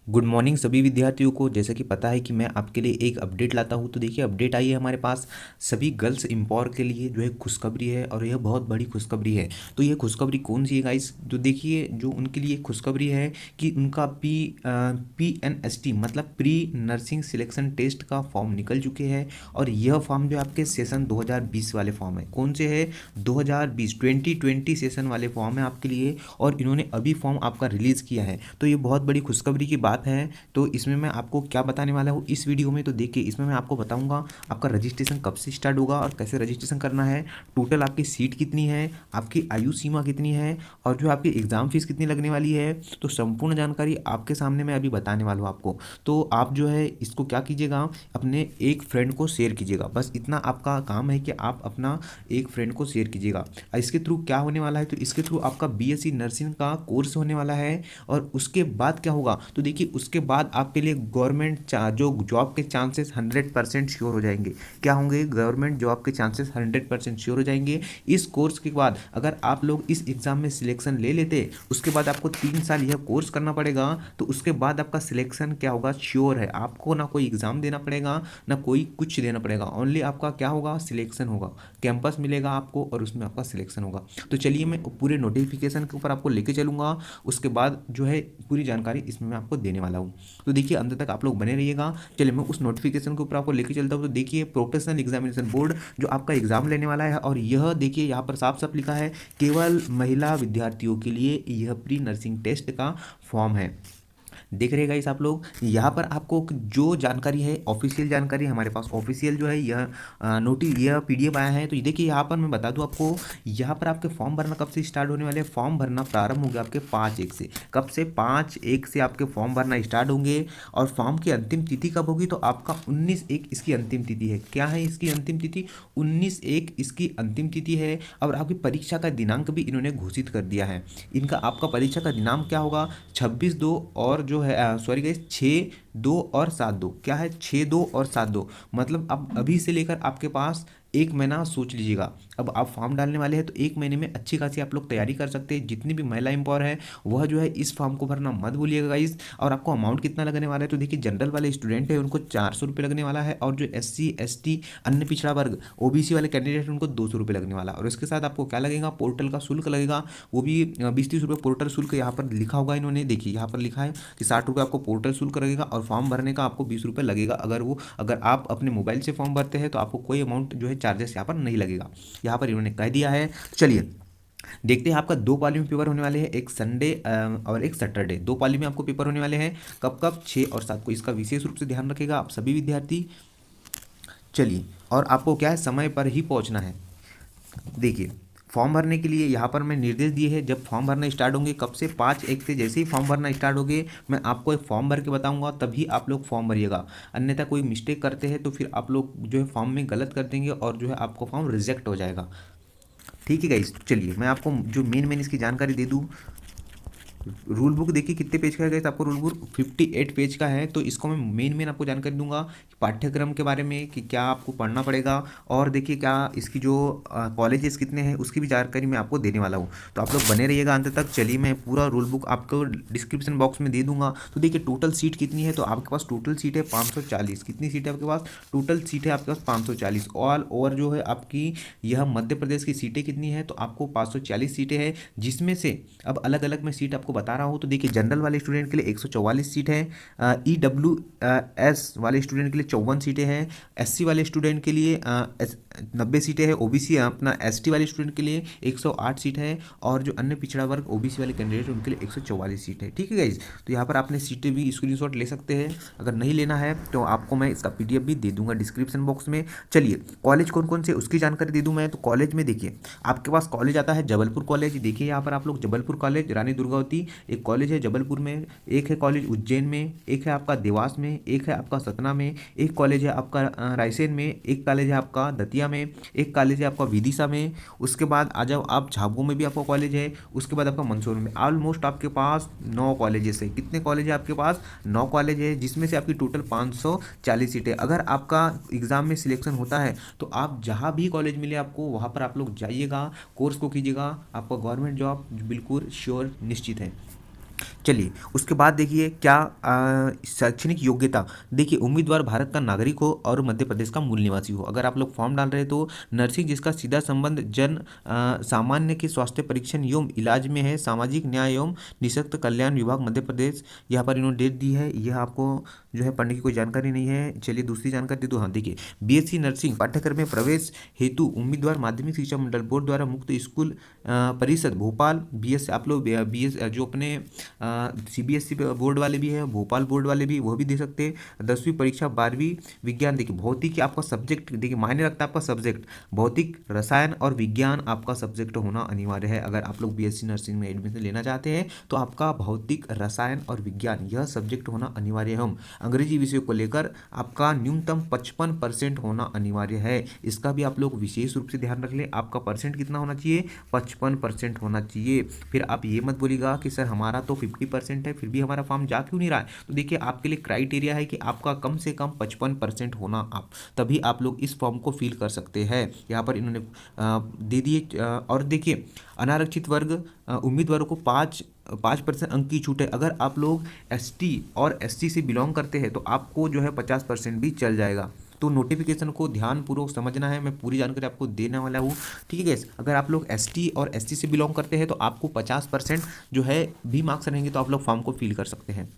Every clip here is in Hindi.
गुड मॉर्निंग सभी विद्यार्थियों को। जैसा कि पता है कि मैं आपके लिए एक अपडेट लाता हूं, तो देखिए अपडेट आई है हमारे पास सभी गर्ल्स एम्पावर के लिए, जो है खुशखबरी है और यह बहुत बड़ी खुशखबरी है। तो ये खुशखबरी कौन सी है गाइस? तो देखिए जो उनके लिए खुशखबरी है कि उनका PNST मतलब प्री नर्सिंग सिलेक्शन टेस्ट का फॉर्म निकल चुके हैं। और यह फॉर्म जो आपके सेशन 2020 वाले फॉर्म है, कौन से है? 2020 सेशन वाले फॉर्म है आपके लिए, और इन्होंने अभी फॉर्म आपका रिलीज़ किया है। तो ये बहुत बड़ी खुशखबरी की बात है। तो इसमें मैं आपको क्या बताने वाला हूँ इस वीडियो में, तो देखिए इसमें मैं आपको बताऊंगा आपका रजिस्ट्रेशन कब से स्टार्ट होगा और कैसे रजिस्ट्रेशन करना है, टोटल आपकी सीट कितनी है, आपकी आयु सीमा कितनी है, और जो आपकी एग्ज़ाम फीस कितनी लगने वाली है। तो संपूर्ण जानकारी आपके सामने मैं अभी बताने वाला हूँ आपको। तो आप जो है इसको क्या कीजिएगा, अपने एक फ्रेंड को शेयर कीजिएगा। बस इतना आपका काम है कि आप अपना एक फ्रेंड को शेयर कीजिएगा। इसके थ्रू क्या होने वाला है, तो इसके थ्रू आपका BSc नर्सिंग का कोर्स होने वाला है। और उसके बाद क्या होगा, तो देखिए उसके बाद आपके लिए गवर्नमेंट जो जॉब के चांसेस 100% श्योर हो जाएंगे। क्या होंगे? गवर्नमेंट जॉब के चांसेस 100% श्योर हो जाएंगे। इस कोर्स के बाद अगर आप लोग इस एग्ज़ाम में सिलेक्शन ले लेते, उसके बाद आपको 3 साल यह कोर्स करना पड़ेगा। तो उसके बाद आपका सिलेक्शन क्या होगा, श्योर है। आपको ना कोई एग्ज़ाम देना पड़ेगा, ना कोई कुछ देना पड़ेगा। ओनली आपका क्या होगा, सिलेक्शन होगा, कैंपस मिलेगा आपको और उसमें आपका सिलेक्शन होगा। तो चलिए मैं पूरे नोटिफिकेशन के ऊपर आपको लेके चलूँगा, उसके बाद जो है पूरी जानकारी इसमें मैं आपको देने वाला हूँ। तो देखिए अंत तक आप लोग बने रहिएगा। चलिए मैं उस नोटिफिकेशन के ऊपर आपको लेके चलता हूँ। तो देखिए प्रोफेशनल एग्जामिनेशन बोर्ड जो आपका एग्जाम लेने वाला है, और यह देखिए यहाँ पर साफ साफ लिखा है केवल महिला विद्यार्थियों के लिए यह प्री नर्सिंग टेस्ट का फॉर्म है। देख रहे गाइस आप लोग, यहाँ पर आपको जो जानकारी है, ऑफिशियल जानकारी हमारे पास ऑफिशियल जो है यह यह PDF आया है। तो ये देखिए यहाँ पर मैं बता दूँ आपको, यहाँ पर आपके फॉर्म भरना कब से स्टार्ट होने वाले हैं। फॉर्म भरना प्रारंभ हो गया आपके 5/1 से। कब से? 5/1 से आपके फॉर्म भरना स्टार्ट होंगे। और फॉर्म की अंतिम तिथि कब होगी, तो आपका 19/1 इसकी अंतिम तिथि है। क्या है इसकी अंतिम तिथि? 19/1 इसकी अंतिम तिथि है। और आपकी परीक्षा का दिनांक भी इन्होंने घोषित कर दिया है। इनका आपका परीक्षा का दिनांक क्या होगा, 26/2 और जो है सॉरी गाइस 6/2 और 7/2। क्या है? 6/2 और 7/2। मतलब अब अभी से लेकर आपके पास 1 महीना सोच लीजिएगा। अब आप फॉर्म डालने वाले हैं, तो 1 महीने में अच्छी खासी आप लोग तैयारी कर सकते हैं। जितनी भी महिला एम्पावर है वह जो है इस फॉर्म को भरना मत भूलिएगा गाइस। और आपको अमाउंट कितना लगने वाला है, तो देखिए जनरल वाले स्टूडेंट है उनको 400 रुपये लगने वाला है। और जो SC ST अन्य पिछड़ा वर्ग OBC वाले कैंडिडेट हैं उनको 200 रुपये लगने वाला है। और इसके साथ आपको क्या लगेगा, पोर्टल का शुल्क लगेगा, वो भी 20-30 रुपये पोर्टल शुल्क यहाँ पर लिखा होगा इन्होंने। देखिए यहाँ पर लिखा है कि 60 रुपये आपको पोर्टल शुल्क लगेगा, और फॉर्म भरने का आपको 20 रुपये लगेगा। अगर आप अपने मोबाइल से फॉर्म भरते हैं तो आपको कोई अमाउंट जो है चार्जेस यहाँ पर नहीं लगेगा, यहाँ पर इन्होंने कह दिया है। चलिए देखते हैं, आपका 2 पाली में पेपर होने वाले हैं, एक संडे और एक सैटरडे। 2 पाली में आपको पेपर होने वाले हैं। कब कब? 6 और 7 को। इसका विशेष रूप से ध्यान रखेगा आप सभी विद्यार्थी। चलिए, और आपको क्या है, समय पर ही पहुंचना है। देखिए फॉर्म भरने के लिए यहाँ पर मैं निर्देश दिए हैं, जब फॉर्म भरना स्टार्ट होंगे कब से, 5/1 से। जैसे ही फॉर्म भरना स्टार्ट होंगे मैं आपको एक फॉर्म भर के बताऊंगा, तभी आप लोग फॉर्म भरिएगा। अन्यथा कोई मिस्टेक करते हैं तो फिर आप लोग जो है फॉर्म में गलत कर देंगे और जो है आपको फॉर्म रिजेक्ट हो जाएगा। ठीक है गाइस, चलिए मैं आपको जो मेन इसकी जानकारी दे दूँ। रूल बुक देखिए कितने पेज का है गाइस, आपको रूल बुक 58 पेज का है। तो इसको मैं मेन आपको जानकारी दूंगा कि पाठ्यक्रम के बारे में, कि क्या आपको पढ़ना पड़ेगा, और देखिए क्या इसकी जो कॉलेजेस कितने हैं उसकी भी जानकारी मैं आपको देने वाला हूँ। तो आप लोग बने रहिएगा अंत तक। चलिए मैं पूरा रूल बुक आपको डिस्क्रिप्शन बॉक्स में दे दूंगा। तो देखिए टोटल सीट कितनी है, तो आपके पास टोटल सीट है 540। कितनी सीट है आपके पास? टोटल सीट है आपके पास 540। ऑल ओवर जो है आपकी यह मध्य प्रदेश की सीटें कितनी है, तो आपको 540 सीटें हैं, जिसमें से अब अलग अलग मैं सीट आपको बता रहा हूँ। तो देखिए जनरल वाले स्टूडेंट के लिए 144 सीट है, EWS वाले स्टूडेंट के लिए 54 सीटें हैं, SC वाले स्टूडेंट के लिए 90 सीटें हैं, OBC अपना ST वाले स्टूडेंट के लिए 108 सीट है, और जो अन्य पिछड़ा वर्ग OBC वाले कैंडिडेट उनके लिए 144 सीट है। ठीक है गाइज, तो यहाँ पर आपने सीटें भी स्क्रीनशॉट ले सकते हैं। अगर नहीं लेना है तो आपको मैं इसका PDF भी दे दूंगा डिस्क्रिप्शन बॉक्स में। चलिए कॉलेज कौन कौन से उसकी जानकारी दे दूँ मैं। तो कॉलेज में देखिए आपके पास कॉलेज आता है जबलपुर कॉलेज। देखिए यहाँ पर आप लोग जबलपुर कॉलेज रानी दुर्गावती एक कॉलेज है जबलपुर में, एक है कॉलेज उज्जैन में, एक है आपका देवास में, एक है आपका सतना में, एक कॉलेज है आपका रायसेन में, एक कॉलेज है आपका दतिया में, एक कॉलेज है आपका विदिशा में। उसके बाद आ जाओ आप झाबुआ में भी आपका कॉलेज है। उसके बाद आपका मंदसौर में। ऑलमोस्ट आपके पास 9 कॉलेजेस है। कितने कॉलेज है आपके पास? 9 कॉलेज है, जिसमें से आपकी टोटल 540 सीटें। अगर आपका एग्जाम में सिलेक्शन होता है तो आप जहाँ भी कॉलेज मिले आपको, वहाँ पर आप लोग जाइएगा, कोर्स को कीजिएगा, आपका गवर्नमेंट जॉब बिल्कुल श्योर निश्चित है। चलिए उसके बाद देखिए क्या शैक्षणिक योग्यता। देखिए उम्मीदवार भारत का नागरिक हो और मध्य प्रदेश का मूल निवासी हो। अगर आप लोग फॉर्म डाल रहे हैं तो नर्सिंग जिसका सीधा संबंध जन सामान्य के स्वास्थ्य परीक्षण एवं इलाज में है, सामाजिक न्याय एवं निःशक्त कल्याण विभाग मध्य प्रदेश, यहाँ पर इन्होंने डेट दी है। यह आपको जो है पढ़ने की कोई जानकारी नहीं है। चलिए दूसरी जानकारी दे दो। हाँ देखिए बीएससी नर्सिंग पाठ्यक्रम में प्रवेश हेतु उम्मीदवार माध्यमिक शिक्षा मंडल बोर्ड द्वारा मुक्त स्कूल परिषद भोपाल, बीएस आप लोग बीएस जो अपने सीबीएसई बोर्ड वाले भी है, भोपाल बोर्ड वाले भी, वो भी दे सकते हैं। 10वीं परीक्षा 12वीं विज्ञान। देखिए भौतिक आपका सब्जेक्ट देखिए मायने रखता है आपका सब्जेक्ट, भौतिक रसायन और विज्ञान आपका सब्जेक्ट होना अनिवार्य है। अगर आप लोग बीएससी नर्सिंग में एडमिशन लेना चाहते हैं तो आपका भौतिक रसायन और विज्ञान यह सब्जेक्ट होना अनिवार्य है। अंग्रेजी विषय को लेकर आपका न्यूनतम 55% होना अनिवार्य है। इसका भी आप लोग विशेष रूप से ध्यान रख लें। आपका परसेंट कितना होना चाहिए? 55% होना चाहिए। फिर आप ये मत बोलिएगा कि सर हमारा तो 50% है फिर भी हमारा फॉर्म जा क्यों नहीं रहा है। तो देखिए आपके लिए क्राइटेरिया है कि आपका कम से कम 55% होना, आप तभी आप लोग इस फॉर्म को फिल कर सकते हैं। यहाँ पर इन्होंने दे दिए। और देखिए अनारक्षित वर्ग उम्मीदवारों को 5% अंक की छूट है। अगर आप लोग एसटी और एससी से बिलोंग करते हैं तो आपको जो है 50% भी चल जाएगा। तो नोटिफिकेशन को ध्यानपूर्वक समझना है, मैं पूरी जानकारी आपको देने वाला हूँ, ठीक है गैस। अगर आप लोग एसटी और एससी से बिलोंग करते हैं तो आपको 50% जो है भी मार्क्स रहेंगे तो आप लोग फॉर्म को फिल कर सकते हैं।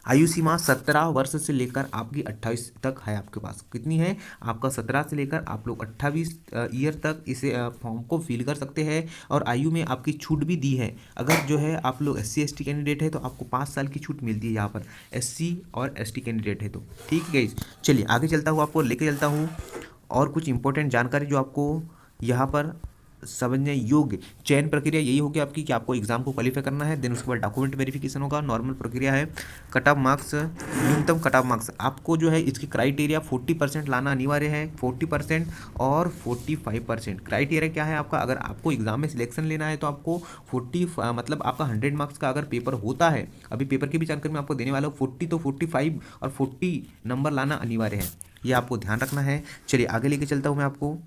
आयु सीमा 17 वर्ष से लेकर आपकी 28 तक है। आपके पास कितनी है? आपका 17 से लेकर आप लोग 28 ईयर तक इसे फॉर्म को फिल कर सकते हैं। और आयु में आपकी छूट भी दी है। अगर जो है आप लोग SC ST कैंडिडेट है तो आपको 5 साल की छूट मिलती है यहाँ पर, SC और ST कैंडिडेट है तो, ठीक है गाइस। चलिए आगे चलता हूँ, आपको लेके चलता हूँ और कुछ इंपॉर्टेंट जानकारी जो आपको यहाँ पर समझने योग्य। चयन प्रक्रिया यही होगी आपकी कि आपको एग्जाम को क्वालिफाई करना है, देन उसके बाद डॉक्यूमेंट वेरिफिकेशन होगा। नॉर्मल प्रक्रिया है। कट ऑफ मार्क्स, न्यूनतम कट ऑफ मार्क्स आपको जो है इसकी क्राइटेरिया 40% लाना अनिवार्य है। 40% और 45% क्राइटेरिया क्या है आपका? अगर आपको एग्जाम में सिलेक्शन लेना है तो आपको 40 मतलब आपका 100 मार्क्स का अगर पेपर होता है, अभी पेपर की भी जानकारी मैं आपको देने वाला हूँ, 40 तो 45 और 40 नंबर लाना अनिवार्य है, ये आपको ध्यान रखना है। चलिए आगे लेके चलता हूँ मैं आपको।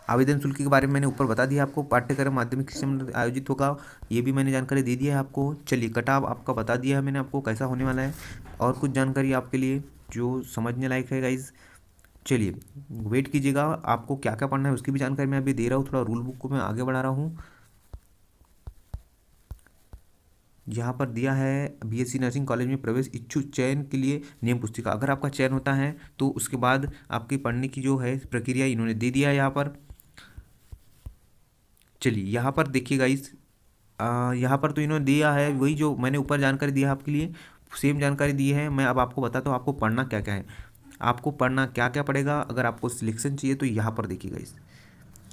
आवेदन शुल्क के बारे में मैंने ऊपर बता दिया आपको, पाठ्यक्रम माध्यमिक शिक्षा में आयोजित होगा, ये भी मैंने जानकारी दे दी है आपको। चलिए कटाव आपका बता दिया है मैंने आपको कैसा होने वाला है। और कुछ जानकारी आपके लिए जो समझने लायक है गाइज। चलिए वेट कीजिएगा, आपको क्या क्या पढ़ना है उसकी भी जानकारी मैं अभी दे रहा हूँ। थोड़ा रूल बुक को मैं आगे बढ़ा रहा हूँ। यहाँ पर दिया है बीएससी नर्सिंग कॉलेज में प्रवेश इच्छुक चयन के लिए नियम पुस्तिका। अगर आपका चयन होता है तो उसके बाद आपकी पढ़ने की जो है प्रक्रिया इन्होंने दे दिया है यहाँ पर। चलिए यहाँ पर देखिएगा यहाँ पर तो इन्होंने दिया है वही जो मैंने ऊपर जानकारी दिया है आपके लिए, सेम जानकारी दी है। मैं अब आपको बताता हूँ आपको पढ़ना क्या क्या है। आपको पढ़ना क्या क्या पड़ेगा अगर आपको सिलेक्शन चाहिए तो यहाँ पर देखिएगा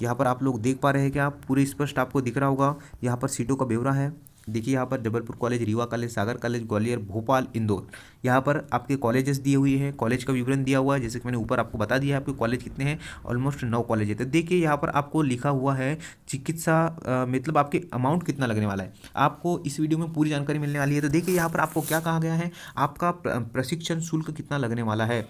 यहाँ पर आप लोग देख पा रहे हैं कि आप पूरे स्पष्ट आपको दिख रहा होगा। यहाँ पर सीटों का ब्यौरा है। देखिए यहाँ पर जबलपुर कॉलेज, रीवा कॉलेज, सागर कॉलेज, ग्वालियर, भोपाल, इंदौर, यहाँ पर आपके कॉलेजेस दिए हुए हैं। कॉलेज का विवरण दिया हुआ है जैसे कि मैंने ऊपर आपको बता दिया है आपके कॉलेज कितने हैं, ऑलमोस्ट 9 कॉलेज है। तो देखिए यहाँ पर आपको लिखा हुआ है चिकित्सा मतलब आपके अमाउंट कितना लगने वाला है, आपको इस वीडियो में पूरी जानकारी मिलने वाली है। तो देखिए यहाँ पर आपको क्या कहा गया है, आपका प्रशिक्षण शुल्क कितना लगने वाला है।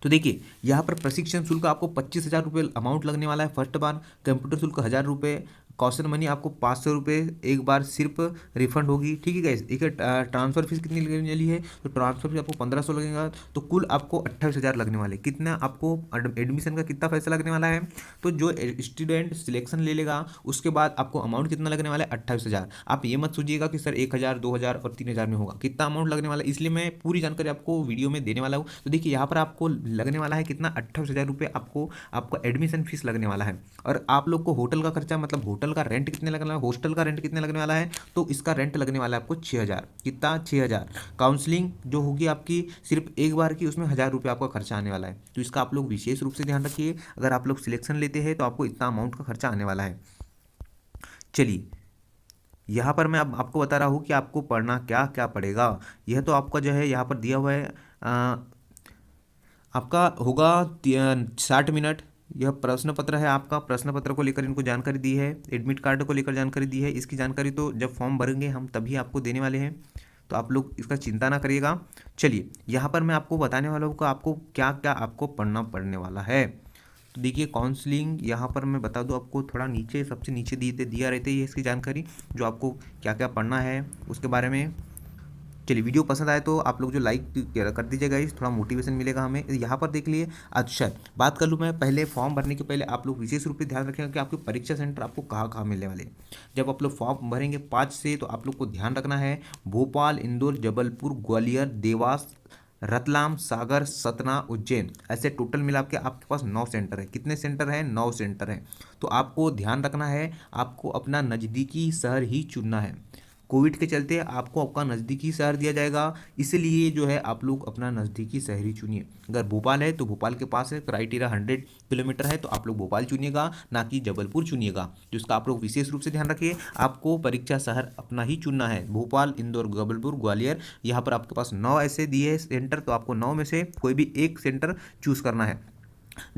तो देखिए यहाँ पर प्रशिक्षण शुल्क आपको 25,000 रुपये अमाउंट लगने वाला है फर्स्ट बार। कंप्यूटर शुल्क 1,000 रुपये। कॉशन मनी आपको 500 रुपये एक बार सिर्फ रिफंड होगी, ठीक है गाइस। एक ट्रांसफ़र फीस कितनी लगने वाली है, तो ट्रांसफ़र फीस आपको 1500 लगेगा। तो कुल आपको 28,000 लगने वाले। कितना आपको एडमिशन का कितना पैसा लगने वाला है, तो जो स्टूडेंट सिलेक्शन ले लेगा उसके बाद आपको अमाउंट कितना लगने वाला है, 28,000। आप ये मत सोचिएगा कि सर 1,000, 2,000 और 3,000 में होगा, कितना अमाउंट लगने वाला है, इसलिए मैं पूरी जानकारी आपको वीडियो में देने वाला हूँ। तो देखिए यहाँ पर आपको लगने वाला है कितना, 28,000 रुपये आपको आपका एडमिशन फीस लगने वाला है। और आप लोग को होटल का खर्चा मतलब होटल का रेंट कितने लगने वाला है, हॉस्टल का रेंट कितने लगने वाला है, तो इसका रेंट लगने वाला है आपको 6,000। कितना, 6,000। काउंसलिंग जो होगी आपकी सिर्फ एक बार की, उसमें 1,000 रुपये आपका खर्चा आने वाला है। तो इसका आप लोग विशेष रूप से ध्यान रखिए। अगर आप लोग सिलेक्शन लेते हैं तो आपको इतना अमाउंट का खर्चा आने वाला है। चलिए यहाँ पर मैं अब आपको बता रहा हूँ कि आपको पढ़ना क्या क्या पड़ेगा। यह तो आपका जो है यहाँ पर दिया हुआ है आपका होगा 60 मिनट। यह प्रश्न पत्र है आपका, प्रश्न पत्र को लेकर इनको जानकारी दी है, एडमिट कार्ड को लेकर जानकारी दी है। इसकी जानकारी तो जब फॉर्म भरेंगे हम तभी आपको देने वाले हैं, तो आप लोग इसका चिंता ना करिएगा। चलिए यहाँ पर मैं आपको बताने वाला हूँ कि आपको क्या क्या आपको पढ़ना पड़ने वाला है। तो देखिए काउंसलिंग यहाँ पर मैं बता दूँ आपको, थोड़ा नीचे सबसे नीचे दिया रहते हैं इसकी जानकारी, जो आपको क्या क्या पढ़ना है उसके बारे में। चलिए वीडियो पसंद आए तो आप लोग जो लाइक कर दीजिएगा, इस थोड़ा मोटिवेशन मिलेगा हमें। यहाँ पर देख लिए। अच्छा बात कर लूँ मैं, पहले फॉर्म भरने के पहले आप लोग विशेष रूप से ध्यान रखेंगे कि आपके परीक्षा सेंटर आपको कहाँ कहाँ मिलने वाले हैं। जब आप लोग फॉर्म भरेंगे 5 से, तो आप लोग को ध्यान रखना है भोपाल, इंदौर, जबलपुर, ग्वालियर, देवास, रतलाम, सागर, सतना, उज्जैन, ऐसे टोटल मिला के आपके पास 9 सेंटर है। कितने सेंटर है? 9 सेंटर है। तो आपको ध्यान रखना है, आपको अपना नज़दीकी शहर ही चुनना है। कोविड के चलते आपको आपका नज़दीकी शहर दिया जाएगा, इसलिए जो है आप लोग अपना नज़दीकी शहर ही चुनिए। अगर भोपाल है तो भोपाल के पास है, क्राइटेरिया 100 किलोमीटर है, तो आप लोग भोपाल चुनिएगा, ना कि जबलपुर चुनिएगा। जिसका आप लोग विशेष रूप से ध्यान रखिए, आपको परीक्षा शहर अपना ही चुनना है। भोपाल, इंदौर, जबलपुर, ग्वालियर, यहाँ पर आपके पास 9 ऐसे दिए हैं सेंटर, तो आपको 9 में से कोई भी एक सेंटर चूज़ करना है।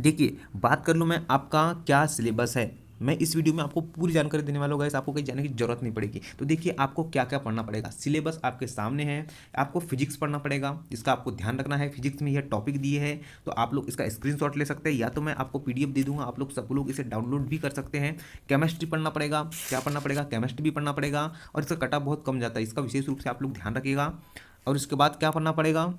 देखिए बात कर लूँ मैं आपका क्या सिलेबस है। मैं इस वीडियो में आपको पूरी जानकारी देने वाला हूँ गाइस, आपको कहीं जाने की जरूरत नहीं पड़ेगी। तो देखिए आपको क्या क्या पढ़ना पड़ेगा, सिलेबस आपके सामने है। आपको फिजिक्स पढ़ना पड़ेगा, इसका आपको ध्यान रखना है। फिजिक्स में यह टॉपिक दिए हैं, तो आप लोग इसका स्क्रीनशॉट ले सकते हैं, या तो मैं आपको पीडीएफ दे दूंगा, आप लोग सब लोग इसे डाउनलोड भी कर सकते हैं। केमिस्ट्री पढ़ना पड़ेगा। क्या पढ़ना पड़ेगा? केमिस्ट्री भी पढ़ना पड़ेगा, और इसका कट ऑफ बहुत कम जाता है, इसका विशेष रूप से आप लोग ध्यान रखिएगा। और इसके बाद क्या पढ़ना पड़ेगा?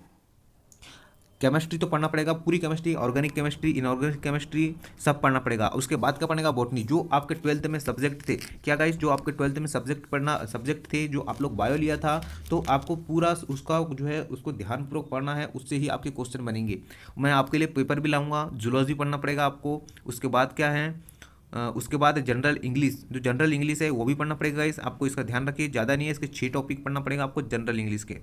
केमिस्ट्री तो पढ़ना पड़ेगा, पूरी chemistry, organic chemistry, inorganic chemistry, सब पढ़ना पड़ेगा। उसके बाद क्या पढ़ेगा? बॉटनी, जो आपके 12th में सब्जेक्ट थे। क्या गाइस, जो आपके 12th में सब्जेक्ट थे, जो आप लोग बायो लिया था, तो आपको पूरा उसका जो है उसको ध्यानपूर्वक पढ़ना है, उससे ही आपके क्वेश्चन बनेंगे। मैं आपके लिए पेपर भी लाऊंगा। जूलॉजी पढ़ना पड़ेगा आपको। उसके बाद क्या है? उसके बाद जनरल इंग्लिश, जो जनरल इंग्लिश है वो भी पढ़ना पड़ेगा इस आपको, इसका ध्यान रखिए। ज़्यादा नहीं है, इसके 6 टॉपिक पढ़ना पड़ेगा आपको जनरल इंग्लिश के,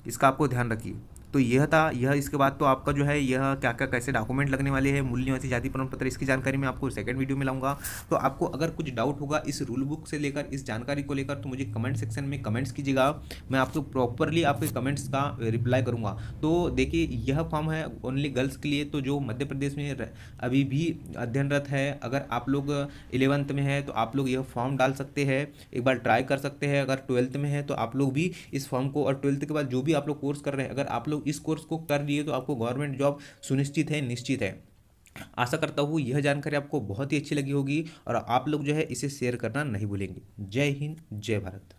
इसका आपको ध्यान रखिए। तो यह था यह। इसके बाद तो आपका जो है यह क्या क्या कैसे डॉक्यूमेंट लगने वाले हैं, मूल निवासी जाति प्रमाण पत्र, इसकी जानकारी मैं आपको सेकंड वीडियो में लाऊंगा। तो आपको अगर कुछ डाउट होगा इस रूल बुक से लेकर, इस जानकारी को लेकर, तो मुझे कमेंट सेक्शन में कमेंट्स कीजिएगा। मैं आपको प्रॉपरली आपके कमेंट्स का रिप्लाई करूँगा। तो देखिए यह फॉर्म है ओनली गर्ल्स के लिए, तो जो मध्य प्रदेश में अभी भी अध्ययनरत है, अगर आप लोग 11th में है तो आप लोग यह फॉर्म डाल सकते हैं, एक बार ट्राई कर सकते हैं। अगर 12th में है तो आप लोग भी इस फॉर्म को, और 12th के बाद जो भी आप लोग कोर्स कर रहे हैं, अगर आप लोग इस कोर्स को कर लिए तो आपको गवर्नमेंट जॉब सुनिश्चित है, निश्चित है। आशा करता हूँ यह जानकारी आपको बहुत ही अच्छी लगी होगी, और आप लोग जो है इसे शेयर करना नहीं भूलेंगे। जय हिंद, जय भारत।